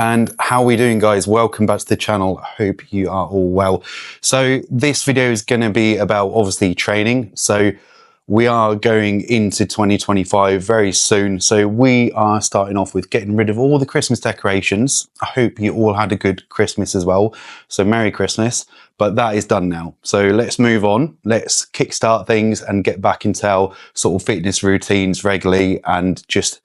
And how are we doing, guys? Welcome back to the channel. I hope you are all well. So this video is going to be about obviously training. So we are going into 2025 very soon. So we are starting off with getting rid of all the Christmas decorations. I hope you all had a good Christmas as well. So Merry Christmas. But that is done now. So let's move on. Let's kickstart things and get back into our sort of fitness routines regularly and just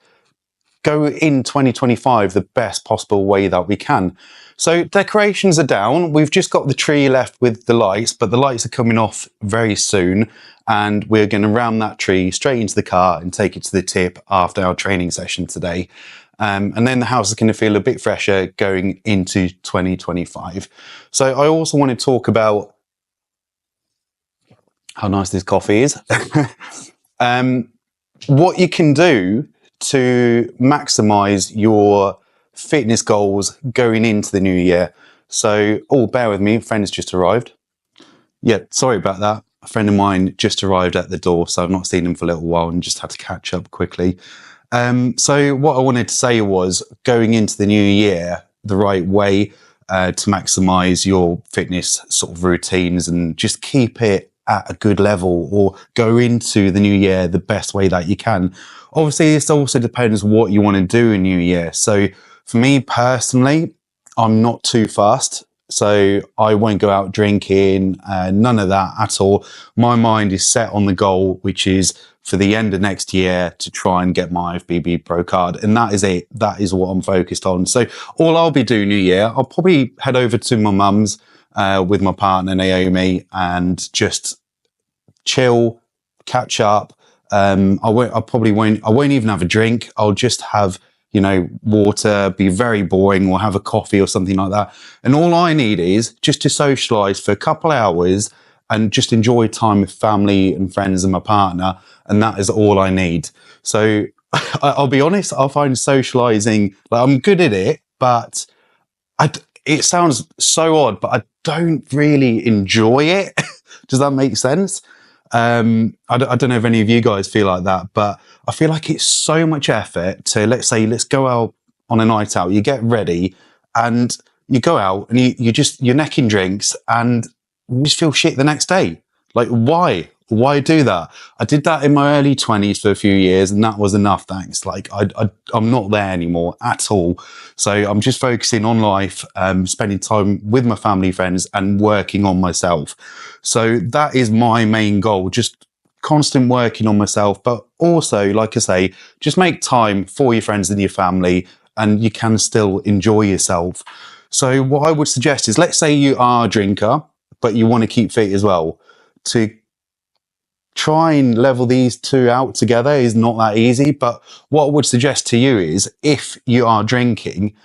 go in 2025 the best possible way that we can. So decorations are down. We've just got the tree left with the lights, but the lights are coming off very soon. And we're going to ram that tree straight into the car and take it to the tip after our training session today. And then the house is going to feel a bit fresher going into 2025. So I also want to talk about how nice this coffee is. What you can do to maximize your fitness goals going into the new year. So, bear with me, a friend's just arrived. Yeah, sorry about that. A friend of mine just arrived at the door, so I've not seen him for a little while and just had to catch up quickly. So what I wanted to say was going into the new year the right way to maximize your fitness sort of routines and just keep it at a good level, or go into the new year the best way that you can. Obviously, this also depends what you want to do in new year. So for me personally, I'm not too fast. So I won't go out drinking, none of that at all. My mind is set on the goal, which is for the end of next year to try and get my IFBB Pro Card. And that is it. That is what I'm focused on. So all I'll be doing new year, I'll probably head over to my mum's with my partner Naomi and just chill, catch up. I won't even have a drink. I'll just have, water, be very boring, or have a coffee or something like that. And all I need is just to socialize for a couple of hours and just enjoy time with family and friends and my partner. And that is all I need. So I'll be honest, I'll find socializing, I'm good at it, but it sounds so odd, but I don't really enjoy it. Does that make sense? I don't know if any of you guys feel like that, but I feel like it's so much effort to, let's go out on a night out. You get ready and you go out and you're necking drinks and you just feel shit the next day. Like, why? Why do that? I did that in my early 20s for a few years and that was enough, thanks. Like, I'm not there anymore at all. So I'm just focusing on life, spending time with my family, friends, and working on myself. So that is my main goal, just constant working on myself. But also, like I say, just make time for your friends and your family and you can still enjoy yourself. So what I would suggest is, let's say you are a drinker, but you want to keep fit as well. To try and level these two out together is not that easy, but what I would suggest to you is, if you are drinking,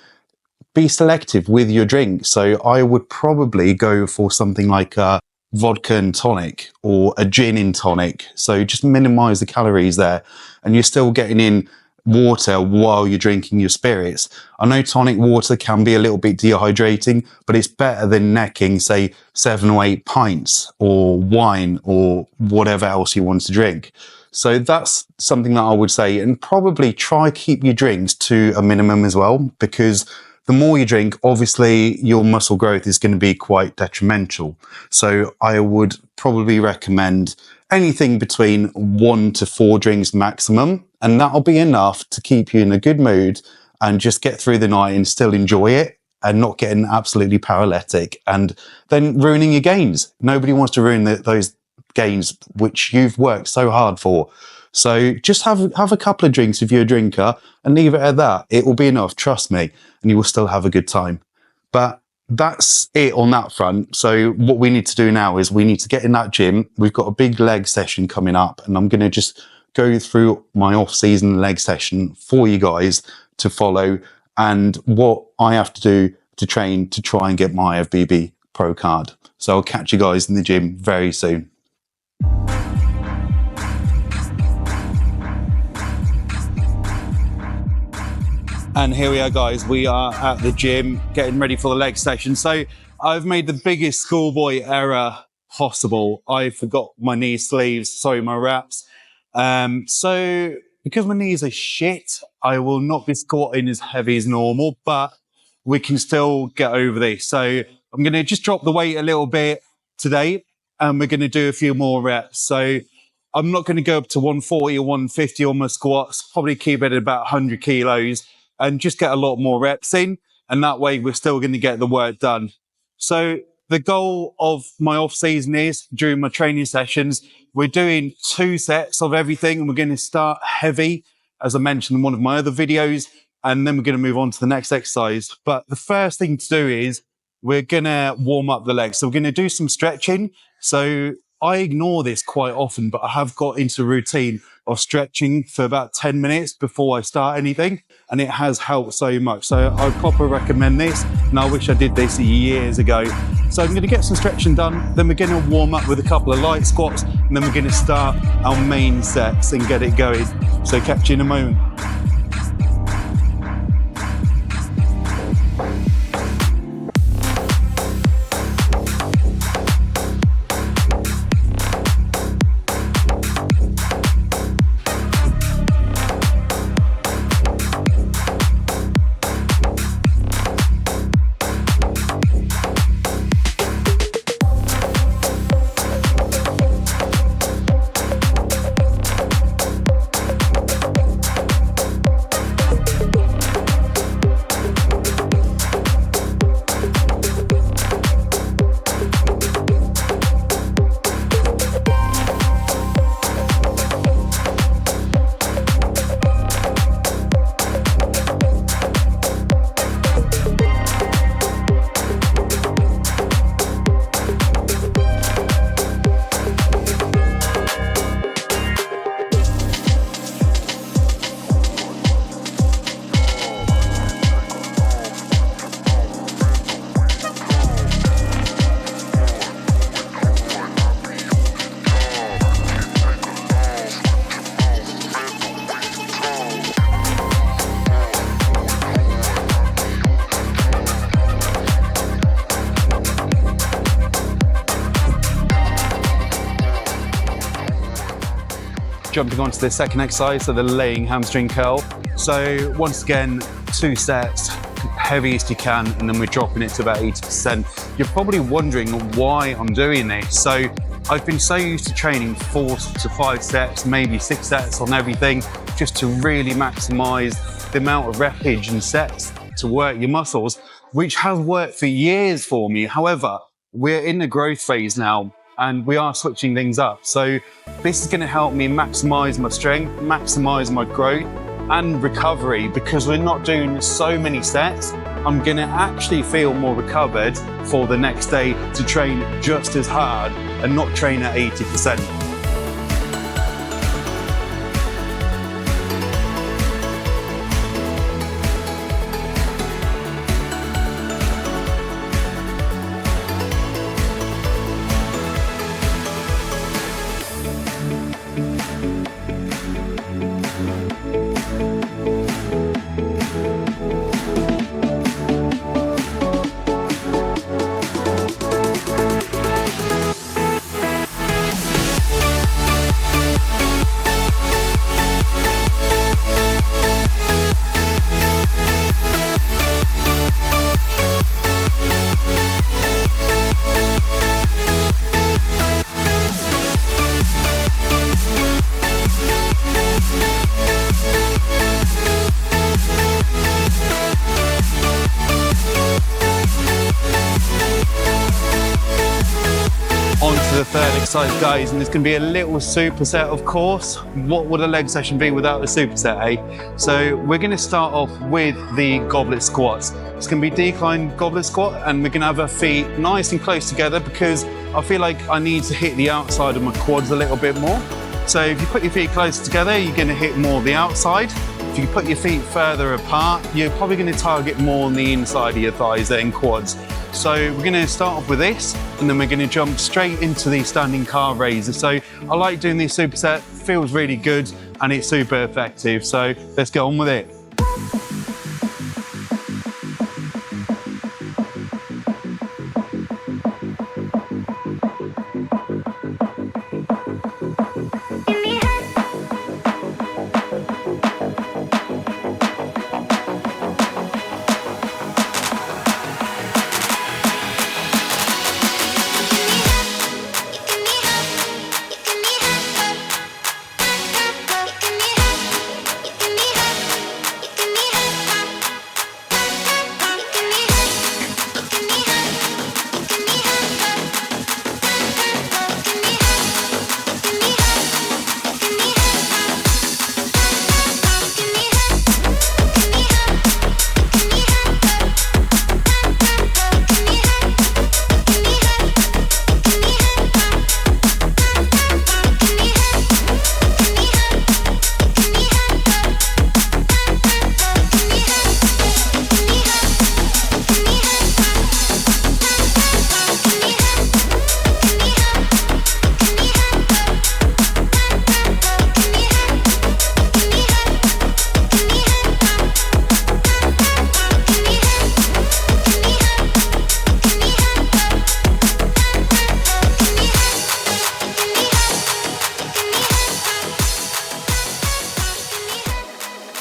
be selective with your drink. So I would probably go for something like a vodka and tonic or a gin and tonic. So just minimize the calories there and you're still getting in water while you're drinking your spirits. I know tonic water can be a little bit dehydrating, but it's better than necking, say, 7 or 8 pints or wine or whatever else you want to drink. So that's something that I would say, and probably try keep your drinks to a minimum as well, because the more you drink, obviously your muscle growth is going to be quite detrimental. So I would probably recommend anything between 1 to 4 drinks maximum, and that'll be enough to keep you in a good mood and just get through the night and still enjoy it and not getting absolutely paralytic and then ruining your gains. Nobody wants to ruin those gains which you've worked so hard for. So just have a couple of drinks if you're a drinker and leave it at that. It will be enough, trust me, and you will still have a good time. But that's it on that front. So what we need to do now is we need to get in that gym. We've got a big leg session coming up and I'm going to just go through my off-season leg session for you guys to follow and what I have to do to train to try and get my IFBB Pro Card. So I'll catch you guys in the gym very soon. And here we are, guys. We are at the gym getting ready for the leg session. So I've made the biggest schoolboy error possible. I forgot my knee sleeves, sorry, my wraps. So because my knees are shit, I will not be squatting as heavy as normal, but we can still get over this. So I'm going to just drop the weight a little bit today, and we're going to do a few more reps. So I'm not going to go up to 140 or 150 on my squats, probably keep it at about 100 kilos and just get a lot more reps in. And that way we're still going to get the work done. So the goal of my off season is, during my training sessions, we're doing 2 sets of everything, and we're going to start heavy, as I mentioned in one of my other videos, and then we're going to move on to the next exercise. But the first thing to do is we're going to warm up the legs. So we're going to do some stretching. So I ignore this quite often, but I have got into a routine of stretching for about 10 minutes before I start anything, and it has helped so much. So I proper recommend this, and I wish I did this years ago. So I'm going to get some stretching done, then we're going to warm up with a couple of light squats, and then we're going to start our main sets and get it going. So catch you in a moment. Jumping onto the second exercise, so the laying hamstring curl. So once again, 2 sets, heaviest you can, and then we're dropping it to about 80%. You're probably wondering why I'm doing this. So I've been so used to training 4 to 5 sets, maybe 6 sets on everything, just to really maximize the amount of repage and sets to work your muscles, which has worked for years for me. However, we're in the growth phase now, and we are switching things up. So this is going to help me maximize my strength, maximize my growth and recovery, because we're not doing so many sets. I'm going to actually feel more recovered for the next day to train just as hard and not train at 80%. The third exercise, guys, and it's going to be a little superset, of course. What would a leg session be without a superset, eh? So we're going to start off with the goblet squats. It's going to be decline goblet squat, and we're going to have our feet nice and close together, because I feel like I need to hit the outside of my quads a little bit more. So if you put your feet close together, you're going to hit more the outside. If you put your feet further apart, you're probably going to target more on the inside of your thighs and quads. So we're going to start off with this, and then we're going to jump straight into the standing calf raiser. So I like doing this superset, feels really good, and it's super effective. So let's get on with it.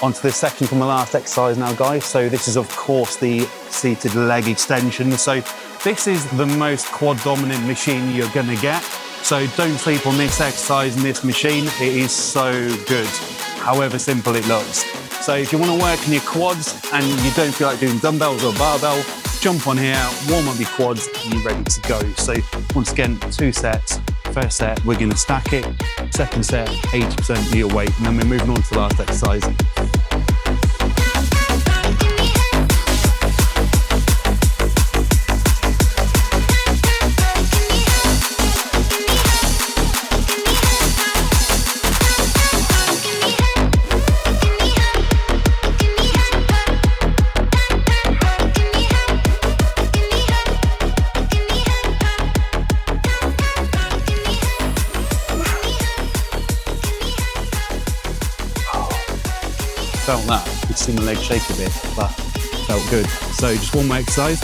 On to the second from the last exercise now, guys. So this is, of course, the seated leg extension. So this is the most quad dominant machine you're gonna get. So don't sleep on this exercise and this machine. It is so good, however simple it looks. So if you wanna work on your quads and you don't feel like doing dumbbells or barbell, jump on here, warm up your quads, and you're ready to go. So once again, 2 sets. First set, we're gonna stack it. Second set, 80% of your weight. And then we're moving on to the last exercise. Felt that, you could see my leg shake a bit, but felt good. So just one more exercise.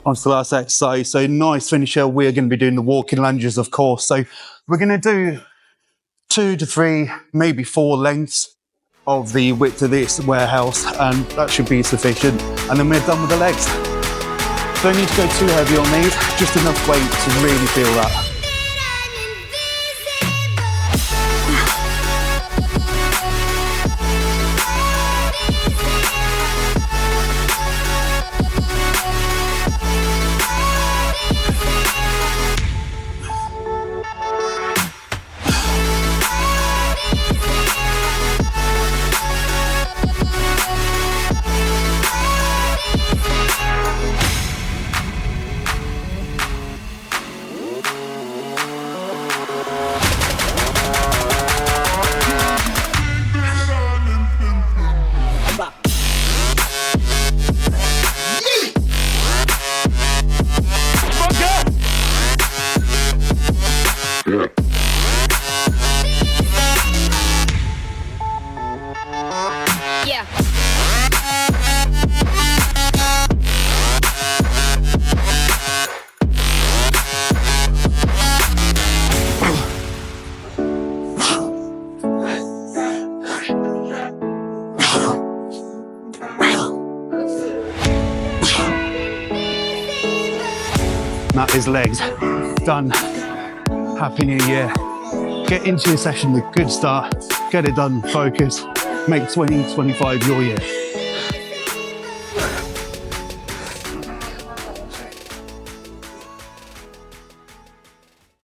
On to the last exercise. So nice finisher. We're going to be doing the walking lunges, of course. So we're going to do 2 to 3, maybe 4 lengths of the width of this warehouse, and that should be sufficient. And then we're done with the legs. Don't need to go too heavy on these, just enough weight to really feel that. Yeah. That is legs done. Happy New Year. Get into your session with good start. Get it done, focus. Make 2025 your year.